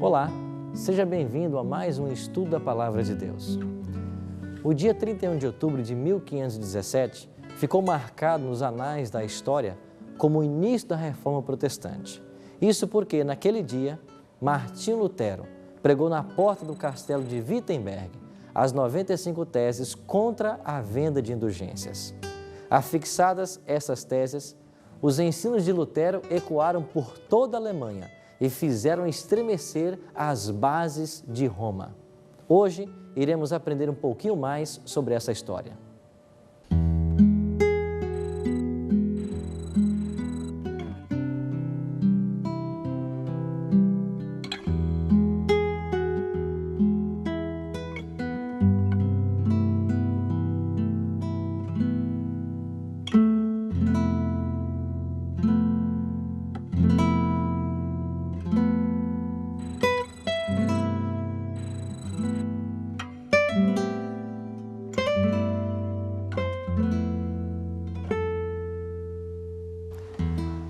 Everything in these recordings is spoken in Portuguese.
Olá, seja bem-vindo a mais um estudo da Palavra de Deus. O dia 31 de outubro de 1517 ficou marcado nos anais da história como o início da Reforma Protestante. Isso porque, naquele dia, Martinho Lutero pregou na porta do castelo de Wittenberg as 95 teses contra a venda de indulgências. Afixadas essas teses, os ensinos de Lutero ecoaram por toda a Alemanha e fizeram estremecer as bases de Roma. Hoje, iremos aprender um pouquinho mais sobre essa história.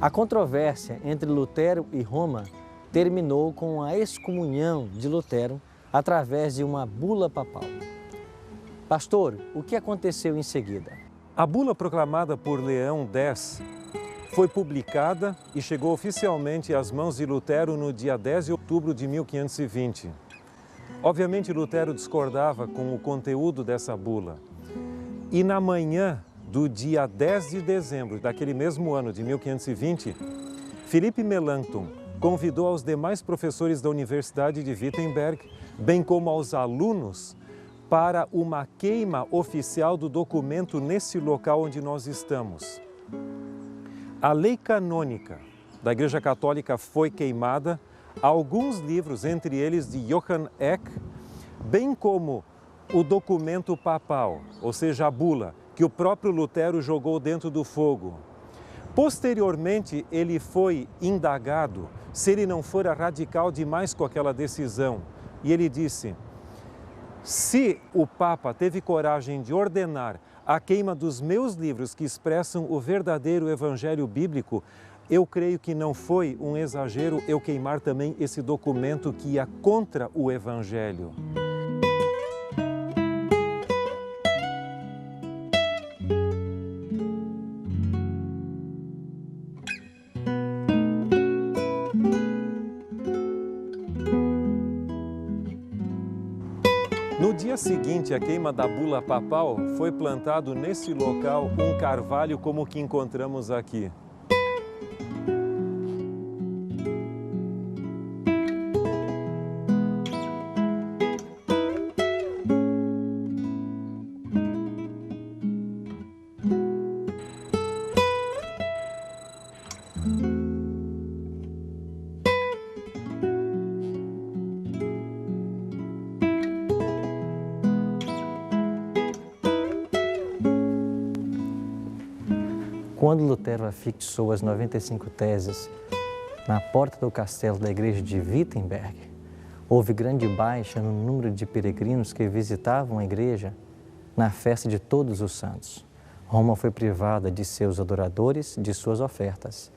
A controvérsia entre Lutero e Roma terminou com a excomunhão de Lutero através de uma bula papal. Pastor, o que aconteceu em seguida? A bula proclamada por Leão X foi publicada e chegou oficialmente às mãos de Lutero no dia 10 de outubro de 1520. Obviamente, Lutero discordava com o conteúdo dessa bula. E na manhã do dia 10 de dezembro daquele mesmo ano de 1520, Philipp Melanchthon convidou aos demais professores da Universidade de Wittenberg, bem como aos alunos, para uma queima oficial do documento nesse local onde nós estamos. A lei canônica da Igreja Católica foi queimada, alguns livros, entre eles de Johann Eck, bem como o documento papal, ou seja, a bula, que o próprio Lutero jogou dentro do fogo. Posteriormente, ele foi indagado se ele não fora radical demais com aquela decisão. E ele disse: se o Papa teve coragem de ordenar a queima dos meus livros que expressam o verdadeiro evangelho bíblico, eu creio que não foi um exagero eu queimar também esse documento que ia contra o evangelho. No dia seguinte à queima da bula papal, foi plantado nesse local um carvalho como o que encontramos aqui. Quando Lutero afixou as 95 teses na porta do castelo da igreja de Wittenberg, houve grande baixa no número de peregrinos que visitavam a igreja na festa de Todos os Santos. Roma foi privada de seus adoradores, de suas ofertas.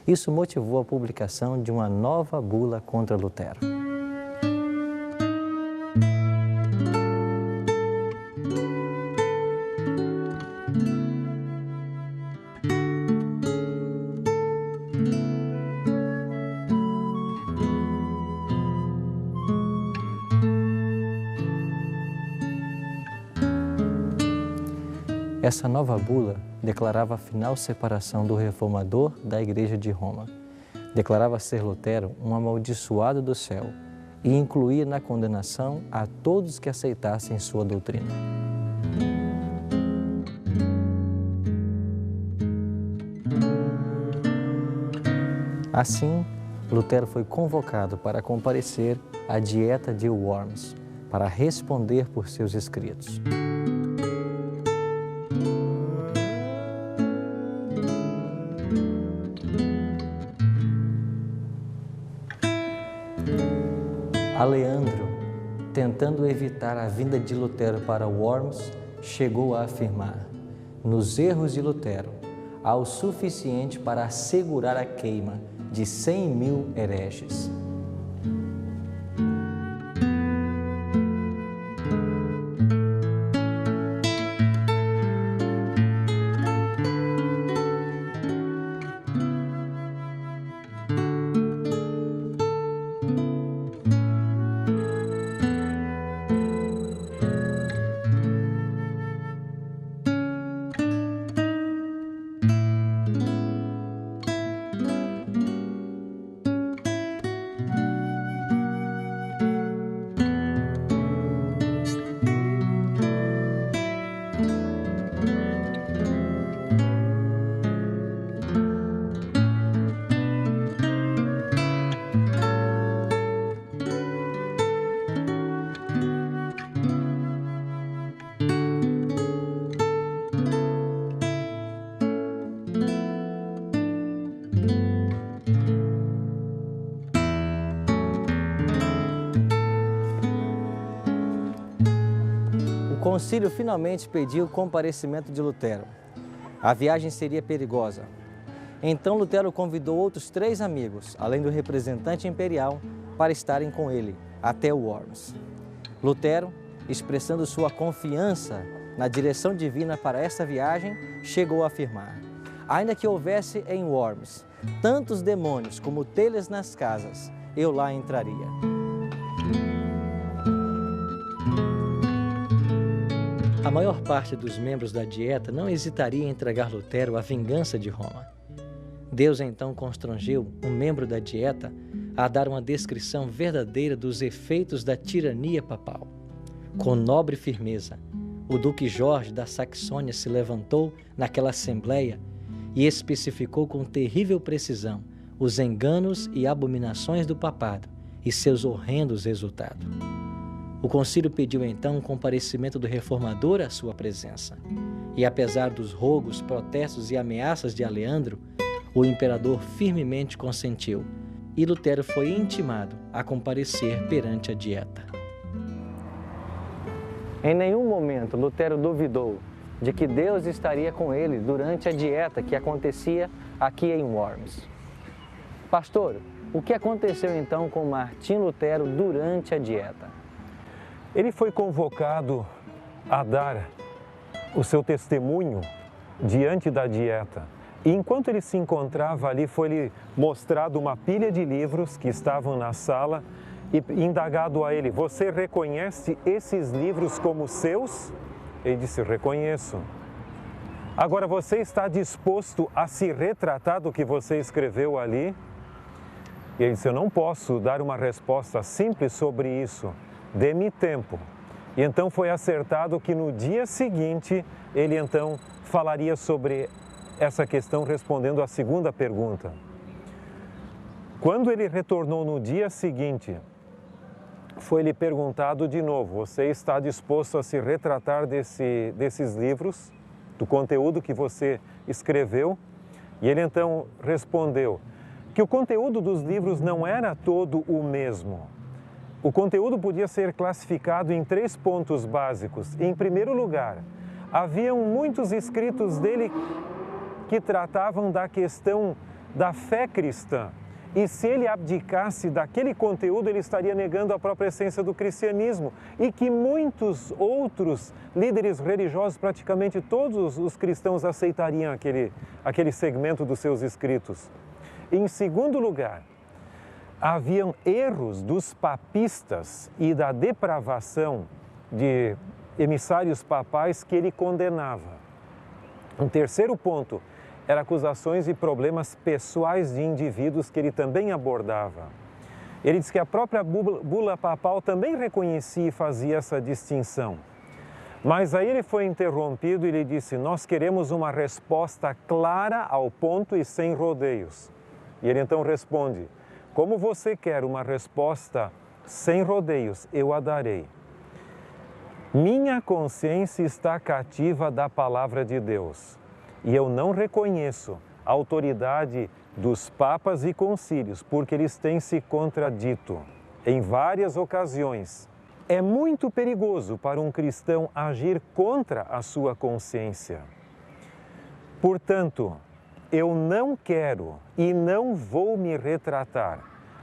Isso motivou a publicação de uma nova bula contra Lutero. Essa nova bula declarava a final separação do reformador da Igreja de Roma. Declarava ser Lutero um amaldiçoado do céu e incluía na condenação a todos que aceitassem sua doutrina. Assim, Lutero foi convocado para comparecer à Dieta de Worms, para responder por seus escritos. Aleandro, tentando evitar a vinda de Lutero para Worms, chegou a afirmar: nos erros de Lutero, há o suficiente para assegurar a queima de 100.000 hereges. concílio finalmente pediu o comparecimento de Lutero. A viagem seria perigosa. Então Lutero convidou outros 3 amigos, além do representante imperial, para estarem com ele até Worms. Lutero, expressando sua confiança na direção divina para esta viagem, chegou a afirmar: ainda que houvesse em Worms tantos demônios como telhas nas casas, eu lá entraria. A maior parte dos membros da Dieta não hesitaria em entregar Lutero à vingança de Roma. Deus então constrangeu um membro da Dieta a dar uma descrição verdadeira dos efeitos da tirania papal. Com nobre firmeza, o Duque Jorge da Saxônia se levantou naquela assembleia e especificou com terrível precisão os enganos e abominações do papado e seus horrendos resultados. O concílio pediu então o comparecimento do reformador à sua presença. E apesar dos rogos, protestos e ameaças de Aleandro, o imperador firmemente consentiu e Lutero foi intimado a comparecer perante a Dieta. Em nenhum momento Lutero duvidou de que Deus estaria com ele durante a dieta que acontecia aqui em Worms. Pastor, o que aconteceu então com Martim Lutero durante a dieta? Ele foi convocado a dar o seu testemunho diante da dieta. E enquanto ele se encontrava ali, foi-lhe mostrado uma pilha de livros que estavam na sala e indagado a ele: você reconhece esses livros como seus? Ele disse: reconheço. Agora, você está disposto a se retratar do que você escreveu ali? E ele disse: eu não posso dar uma resposta simples sobre isso. Dê-me tempo. E então foi acertado que no dia seguinte ele então falaria sobre essa questão, respondendo à segunda pergunta. Quando ele retornou no dia seguinte, foi-lhe perguntado de novo: você está disposto a se retratar desses livros, do conteúdo que você escreveu? E ele então respondeu que o conteúdo dos livros não era todo o mesmo. O conteúdo podia ser classificado em 3 pontos básicos. Em primeiro lugar, haviam muitos escritos dele que tratavam da questão da fé cristã. E se ele abdicasse daquele conteúdo, ele estaria negando a própria essência do cristianismo. E que muitos outros líderes religiosos, praticamente todos os cristãos, aceitariam aquele segmento dos seus escritos. Em segundo lugar, haviam erros dos papistas e da depravação de emissários papais que ele condenava. Um terceiro ponto era acusações e problemas pessoais de indivíduos que ele também abordava. Ele diz que a própria bula papal também reconhecia e fazia essa distinção. Mas aí ele foi interrompido e ele disse: nós queremos uma resposta clara, ao ponto e sem rodeios. E ele então responde: como você quer uma resposta sem rodeios, eu a darei. Minha consciência está cativa da palavra de Deus e eu não reconheço a autoridade dos papas e concílios, porque eles têm se contradito em várias ocasiões. É muito perigoso para um cristão agir contra a sua consciência. Portanto, eu não quero e não vou me retratar.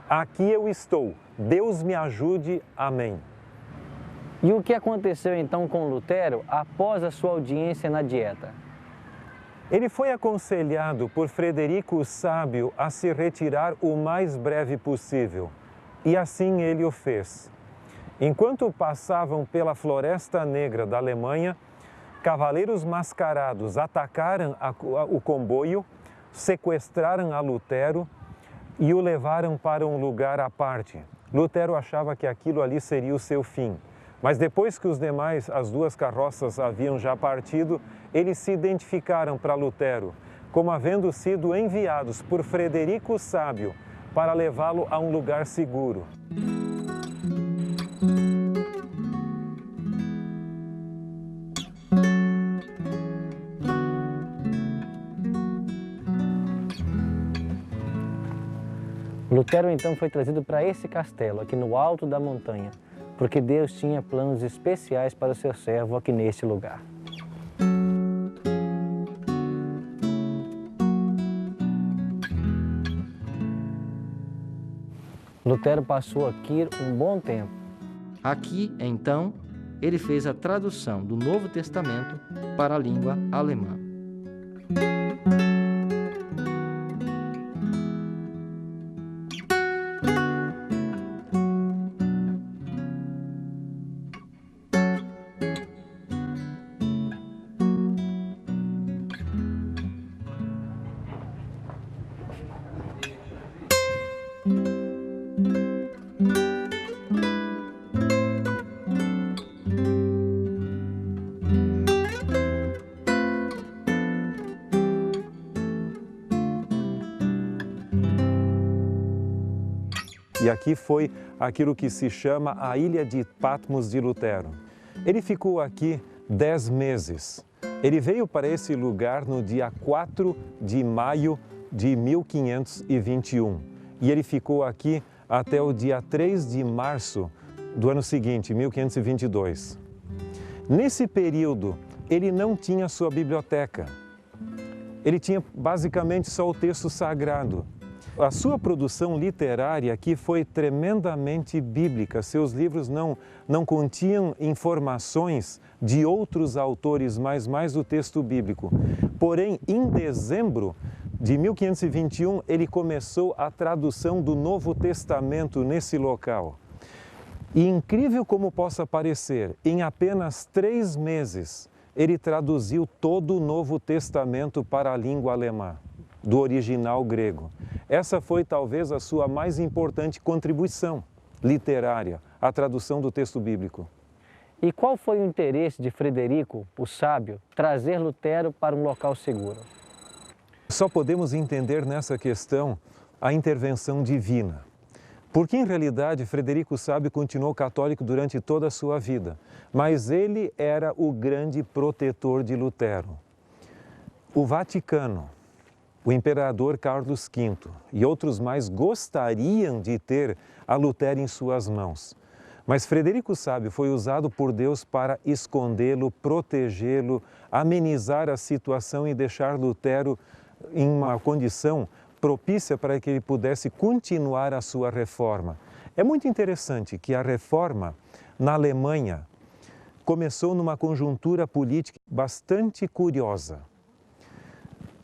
Aqui eu estou. Deus me ajude. Amém. E o que aconteceu então com Lutero após a sua audiência na dieta? Ele foi aconselhado por Frederico o Sábio a se retirar o mais breve possível. E assim ele o fez. Enquanto passavam pela Floresta Negra da Alemanha, cavaleiros mascarados atacaram o comboio, sequestraram a Lutero e o levaram para um lugar à parte. Lutero achava que aquilo ali seria o seu fim. Mas depois que as 2 carroças haviam já partido, eles se identificaram para Lutero como havendo sido enviados por Frederico o Sábio para levá-lo a um lugar seguro. Lutero então foi trazido para esse castelo, aqui no alto da montanha, porque Deus tinha planos especiais para o seu servo aqui neste lugar. Lutero passou aqui um bom tempo. Aqui, então, ele fez a tradução do Novo Testamento para a língua alemã. E aqui foi aquilo que se chama a Ilha de Patmos de Lutero. Ele ficou aqui 10 meses. Ele veio para esse lugar no dia 4 de maio de 1521. E ele ficou aqui até o dia 3 de março do ano seguinte, 1522. Nesse período, ele não tinha sua biblioteca. Ele tinha basicamente só o texto sagrado. A sua produção literária aqui foi tremendamente bíblica. Seus livros não continham informações de outros autores, mas mais do texto bíblico. Porém, em dezembro de 1521, ele começou a tradução do Novo Testamento nesse local. E incrível como possa parecer, em apenas 3 meses, ele traduziu todo o Novo Testamento para a língua alemã, do original grego. Essa foi talvez a sua mais importante contribuição literária, a tradução do texto bíblico. E qual foi o interesse de Frederico, o sábio, trazer Lutero para um local seguro? Só podemos entender nessa questão a intervenção divina. Porque, em realidade, Frederico o Sábio continuou católico durante toda a sua vida, mas ele era o grande protetor de Lutero. O Vaticano, o imperador Carlos V e outros mais gostariam de ter a Lutero em suas mãos. Mas Frederico o Sábio foi usado por Deus para escondê-lo, protegê-lo, amenizar a situação e deixar Lutero em uma condição propícia para que ele pudesse continuar a sua reforma. É muito interessante que a reforma na Alemanha começou numa conjuntura política bastante curiosa.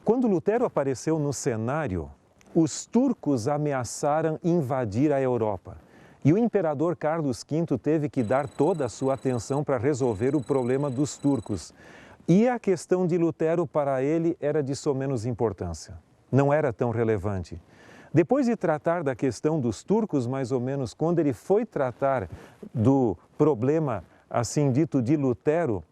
Quando Lutero apareceu no cenário, os turcos ameaçaram invadir a Europa. E o imperador Carlos V teve que dar toda a sua atenção para resolver o problema dos turcos. E a questão de Lutero para ele era de somenos importância. Não era tão relevante. Depois de tratar da questão dos turcos, mais ou menos, quando ele foi tratar do problema, assim dito, de Lutero,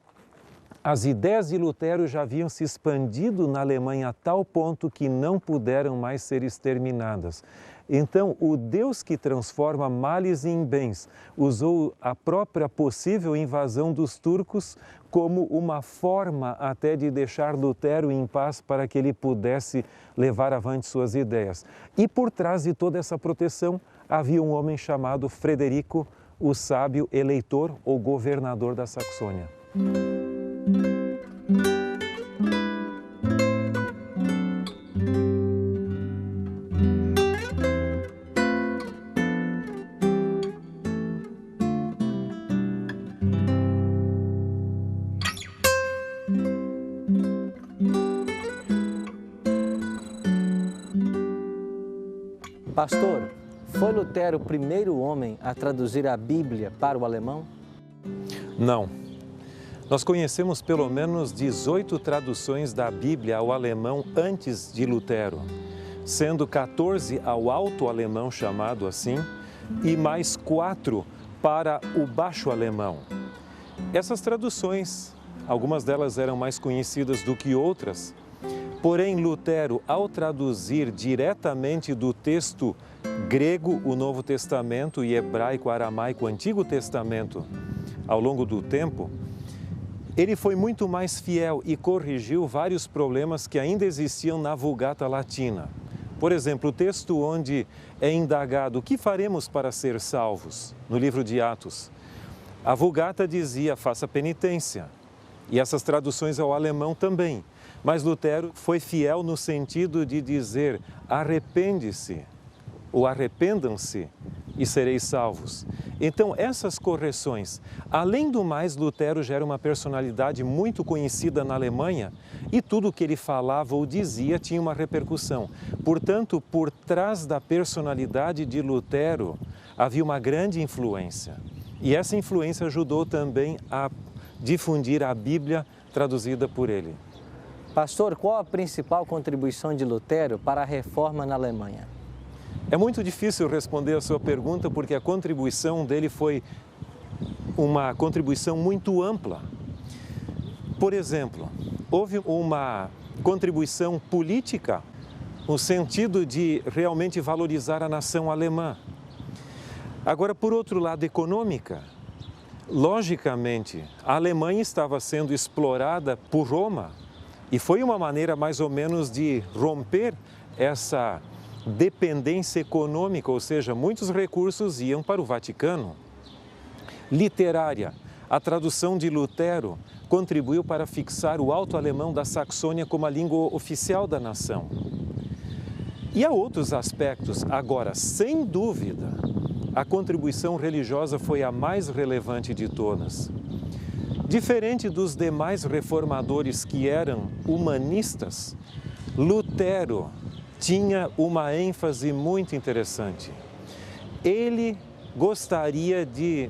as ideias de Lutero já haviam se expandido na Alemanha a tal ponto que não puderam mais ser exterminadas. Então, o Deus que transforma males em bens usou a própria possível invasão dos turcos como uma forma até de deixar Lutero em paz para que ele pudesse levar avante suas ideias. E por trás de toda essa proteção havia um homem chamado Frederico o Sábio, eleitor ou governador da Saxônia. Pastor, foi Lutero o primeiro homem a traduzir a Bíblia para o alemão? Não. Nós conhecemos pelo menos 18 traduções da Bíblia ao alemão antes de Lutero, sendo 14 ao alto alemão, chamado assim, e mais 4 para o baixo alemão. Essas traduções, algumas delas eram mais conhecidas do que outras, porém Lutero, ao traduzir diretamente do texto grego o Novo Testamento e hebraico, aramaico, o Antigo Testamento, ao longo do tempo, ele foi muito mais fiel e corrigiu vários problemas que ainda existiam na Vulgata Latina. Por exemplo, o texto onde é indagado o que faremos para ser salvos, no livro de Atos. A Vulgata dizia, faça penitência. E essas traduções ao alemão também. Mas Lutero foi fiel no sentido de dizer, arrepende-se, ou arrependam-se e sereis salvos. Então, essas correções, além do mais, Lutero já era uma personalidade muito conhecida na Alemanha e tudo que ele falava ou dizia tinha uma repercussão. Portanto, por trás da personalidade de Lutero havia uma grande influência. E essa influência ajudou também a difundir a Bíblia traduzida por ele. Pastor, qual a principal contribuição de Lutero para a reforma na Alemanha? É muito difícil responder a sua pergunta porque a contribuição dele foi uma contribuição muito ampla. Por exemplo, houve uma contribuição política no sentido de realmente valorizar a nação alemã. Agora, por outro lado, econômica. Logicamente, a Alemanha estava sendo explorada por Roma e foi uma maneira mais ou menos de romper essa dependência econômica, ou seja, muitos recursos iam para o Vaticano. Literária, a tradução de Lutero contribuiu para fixar o alto alemão da Saxônia como a língua oficial da nação. E há outros aspectos. Agora, sem dúvida, a contribuição religiosa foi a mais relevante de todas. Diferente dos demais reformadores que eram humanistas, Lutero tinha uma ênfase muito interessante. Ele gostaria de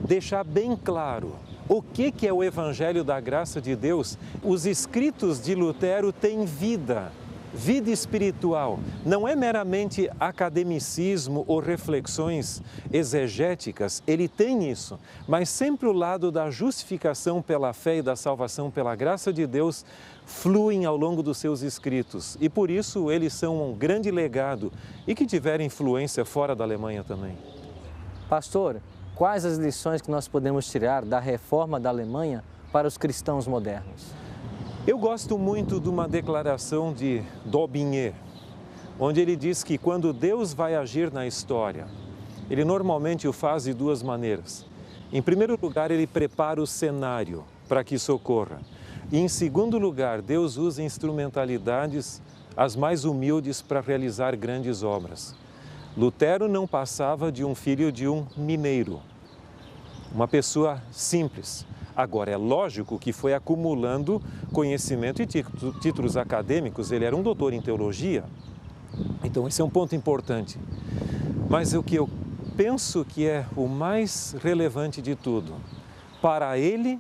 deixar bem claro o que é o Evangelho da Graça de Deus. Os escritos de Lutero têm vida espiritual. Não é meramente academicismo ou reflexões exegéticas, ele tem isso, mas sempre o lado da justificação pela fé e da salvação pela graça de Deus fluem ao longo dos seus escritos. E por isso eles são um grande legado e que tiveram influência fora da Alemanha também. Pastor, quais as lições que nós podemos tirar da reforma da Alemanha para os cristãos modernos? Eu gosto muito de uma declaração de Daubigné, onde ele diz que quando Deus vai agir na história, ele normalmente o faz de duas maneiras. Em primeiro lugar, ele prepara o cenário para que isso ocorra. E em segundo lugar, Deus usa instrumentalidades as mais humildes para realizar grandes obras. Lutero não passava de um filho de um mineiro, uma pessoa simples. Agora, é lógico que foi acumulando conhecimento e títulos acadêmicos. Ele era um doutor em teologia, então esse é um ponto importante. Mas o que eu penso que é o mais relevante de tudo, para ele,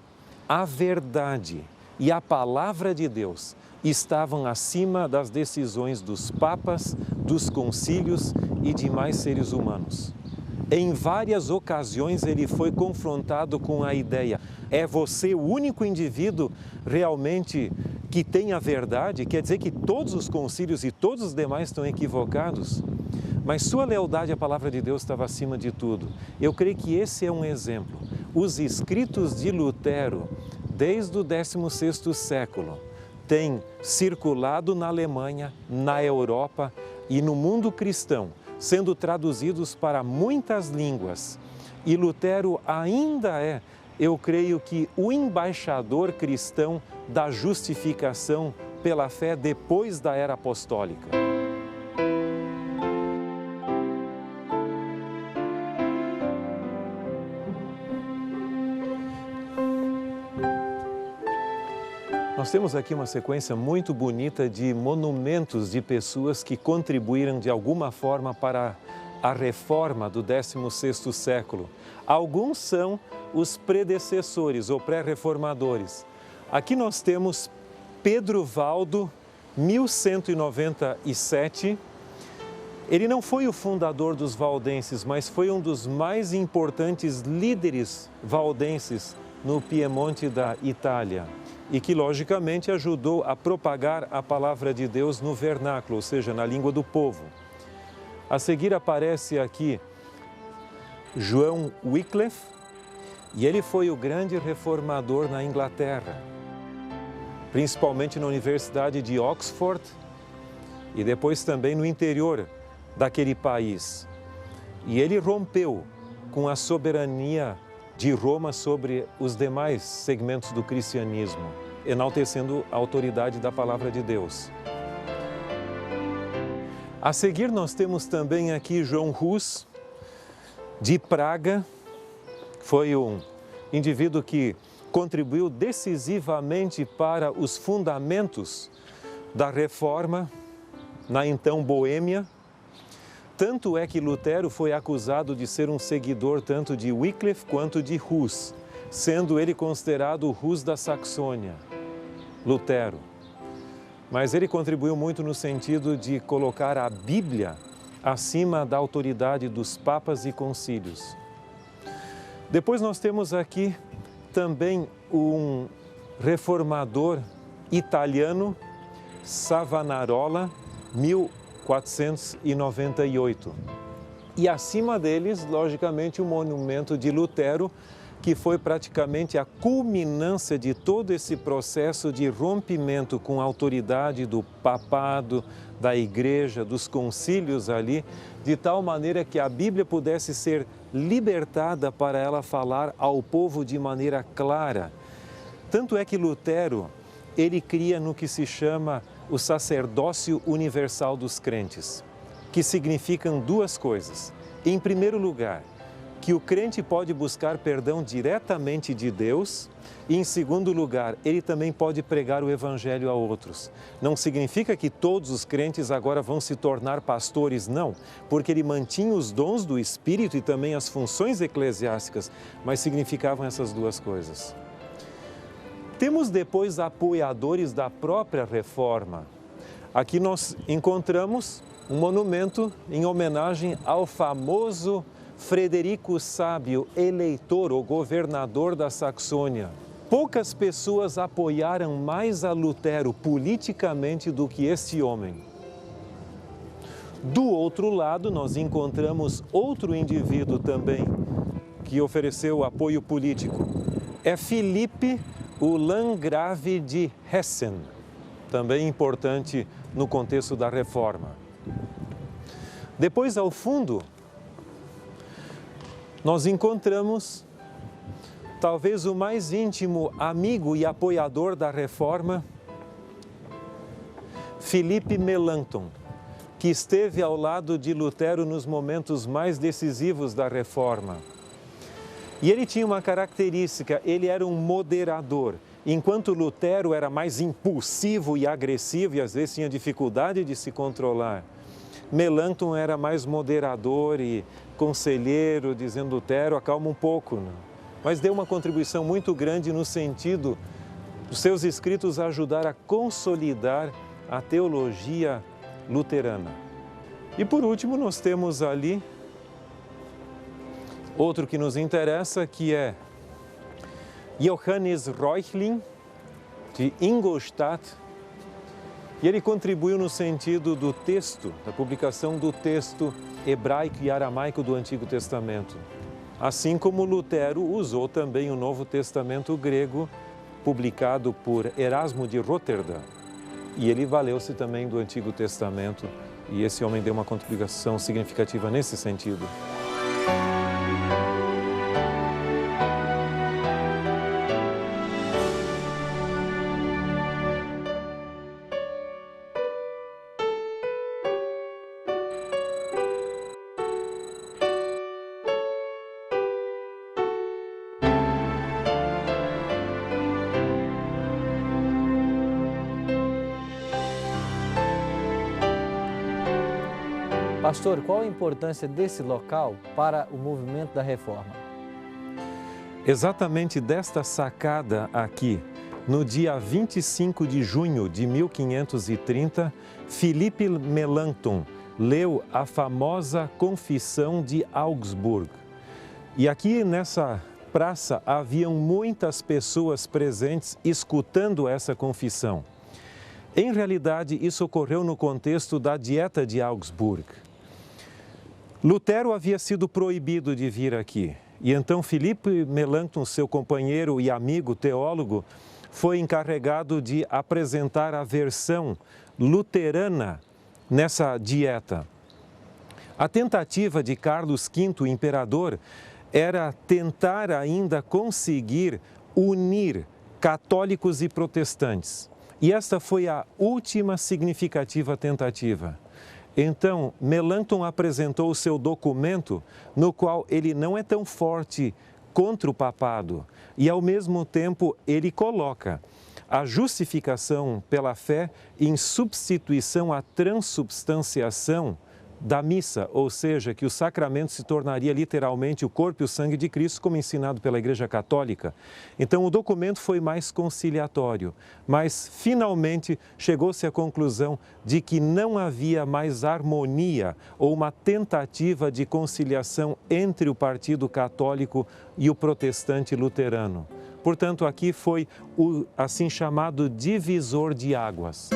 a verdade e a palavra de Deus estavam acima das decisões dos papas, dos concílios e demais seres humanos. Em várias ocasiões ele foi confrontado com a ideia, é você o único indivíduo realmente que tem a verdade? Quer dizer que todos os concílios e todos os demais estão equivocados? Mas sua lealdade à palavra de Deus estava acima de tudo. Eu creio que esse é um exemplo. Os escritos de Lutero, desde o 16º século, têm circulado na Alemanha, na Europa e no mundo cristão, sendo traduzidos para muitas línguas. E Lutero ainda é, eu creio que, o embaixador cristão da justificação pela fé depois da era apostólica. Nós temos aqui uma sequência muito bonita de monumentos de pessoas que contribuíram de alguma forma para a reforma do 16º século. Alguns são os predecessores ou pré-reformadores. Aqui nós temos Pedro Valdo, 1197. Ele não foi o fundador dos valdenses, mas foi um dos mais importantes líderes valdenses no Piemonte da Itália e que, logicamente, ajudou a propagar a palavra de Deus no vernáculo, ou seja, na língua do povo. A seguir aparece aqui João Wycliffe, e ele foi o grande reformador na Inglaterra, principalmente na Universidade de Oxford e depois também no interior daquele país. E ele rompeu com a soberania de Roma sobre os demais segmentos do cristianismo, enaltecendo a autoridade da palavra de Deus. A seguir, nós temos também aqui João Hus, de Praga. Foi um indivíduo que contribuiu decisivamente para os fundamentos da Reforma na então Boêmia. Tanto é que Lutero foi acusado de ser um seguidor tanto de Wycliffe quanto de Hus, sendo ele considerado o Hus da Saxônia, Lutero. Mas ele contribuiu muito no sentido de colocar a Bíblia acima da autoridade dos papas e concílios. Depois nós temos aqui também um reformador italiano, Savonarola, 1498. E acima deles, logicamente, o monumento de Lutero, que foi praticamente a culminância de todo esse processo de rompimento com a autoridade do papado, da igreja, dos concílios ali, de tal maneira que a Bíblia pudesse ser libertada para ela falar ao povo de maneira clara. Tanto é que Lutero, ele cria no que se chama o sacerdócio universal dos crentes, que significam duas coisas. Em primeiro lugar, que o crente pode buscar perdão diretamente de Deus e, em segundo lugar, ele também pode pregar o Evangelho a outros. Não significa que todos os crentes agora vão se tornar pastores, não, porque ele mantinha os dons do Espírito e também as funções eclesiásticas, mas significavam essas duas coisas. Temos depois apoiadores da própria Reforma. Aqui nós encontramos um monumento em homenagem ao famoso Frederico Sábio, eleitor ou governador da Saxônia. Poucas pessoas apoiaram mais a Lutero politicamente do que este homem. Do outro lado, nós encontramos outro indivíduo também que ofereceu apoio político. É Filipe, o Landgrave de Hessen, também importante no contexto da Reforma. Depois, ao fundo, nós encontramos talvez o mais íntimo amigo e apoiador da Reforma, Philippe Melanchthon, que esteve ao lado de Lutero nos momentos mais decisivos da Reforma. E ele tinha uma característica, ele era um moderador. Enquanto Lutero era mais impulsivo e agressivo e às vezes tinha dificuldade de se controlar, Melanchthon era mais moderador e conselheiro, dizendo: Lutero, acalma um pouco, né? Mas deu uma contribuição muito grande no sentido dos seus escritos ajudar a consolidar a teologia luterana. E por último, nós temos ali outro que nos interessa, que é Johannes Reuchlin, de Ingolstadt, e ele contribuiu no sentido do texto, da publicação do texto hebraico e aramaico do Antigo Testamento. Assim como Lutero usou também o Novo Testamento grego, publicado por Erasmo de Roterdã. E ele valeu-se também do Antigo Testamento, e esse homem deu uma contribuição significativa nesse sentido. Pastor, qual a importância desse local para o movimento da Reforma? Exatamente desta sacada aqui, no dia 25 de junho de 1530, Philippe Melanchthon leu a famosa Confissão de Augsburg. E aqui nessa praça haviam muitas pessoas presentes escutando essa confissão. Em realidade, isso ocorreu no contexto da Dieta de Augsburg. Lutero havia sido proibido de vir aqui, e então Philippe Melanchthon, seu companheiro e amigo teólogo, foi encarregado de apresentar a versão luterana nessa dieta. A tentativa de Carlos V, o imperador, era tentar ainda conseguir unir católicos e protestantes. E esta foi a última significativa tentativa. Então, Melanchthon apresentou o seu documento, no qual ele não é tão forte contra o papado e, ao mesmo tempo, ele coloca a justificação pela fé em substituição à transubstanciação da missa, ou seja, que o sacramento se tornaria literalmente o corpo e o sangue de Cristo, como ensinado pela Igreja Católica. Então, o documento foi mais conciliatório, mas finalmente chegou-se à conclusão de que não havia mais harmonia ou uma tentativa de conciliação entre o Partido Católico e o protestante luterano. Portanto, aqui foi o assim chamado divisor de águas.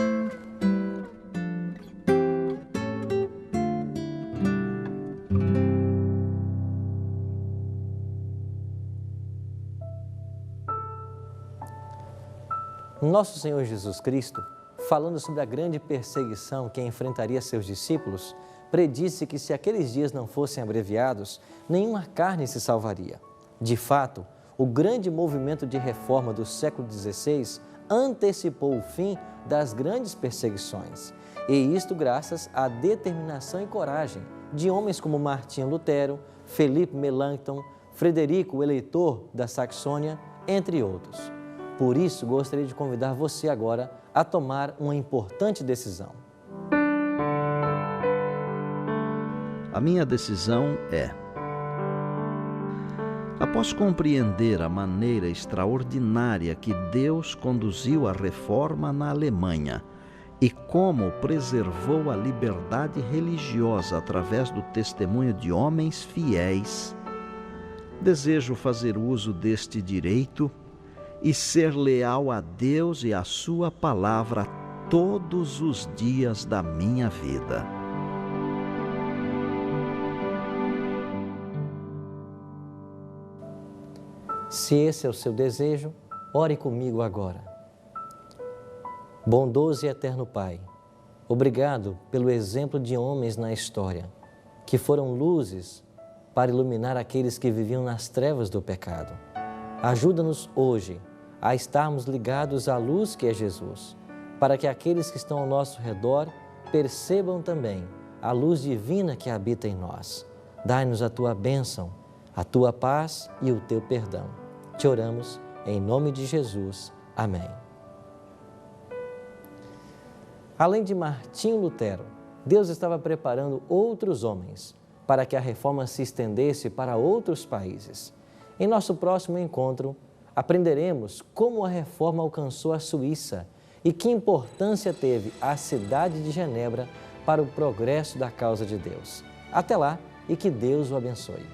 Nosso Senhor Jesus Cristo, falando sobre a grande perseguição que enfrentaria seus discípulos, predisse que se aqueles dias não fossem abreviados, nenhuma carne se salvaria. De fato, o grande movimento de reforma do século XVI antecipou o fim das grandes perseguições. E isto graças à determinação e coragem de homens como Martinho Lutero, Felipe Melanchthon, Frederico, o Eleitor da Saxônia, entre outros. Por isso, gostaria de convidar você agora a tomar uma importante decisão. A minha decisão é: após compreender a maneira extraordinária que Deus conduziu a reforma na Alemanha e como preservou a liberdade religiosa através do testemunho de homens fiéis, desejo fazer uso deste direito e ser leal a Deus e à sua palavra todos os dias da minha vida. Se esse é o seu desejo, ore comigo agora. Bondoso e eterno Pai, obrigado pelo exemplo de homens na história, que foram luzes para iluminar aqueles que viviam nas trevas do pecado. Ajuda-nos hoje a estarmos ligados à luz que é Jesus, para que aqueles que estão ao nosso redor percebam também a luz divina que habita em nós. Dai-nos a Tua bênção, a Tua paz e o Teu perdão. Te oramos em nome de Jesus. Amém. Além de Martinho Lutero, Deus estava preparando outros homens para que a reforma se estendesse para outros países. Em nosso próximo encontro, aprenderemos como a reforma alcançou a Suíça e que importância teve a cidade de Genebra para o progresso da causa de Deus. Até lá e que Deus o abençoe.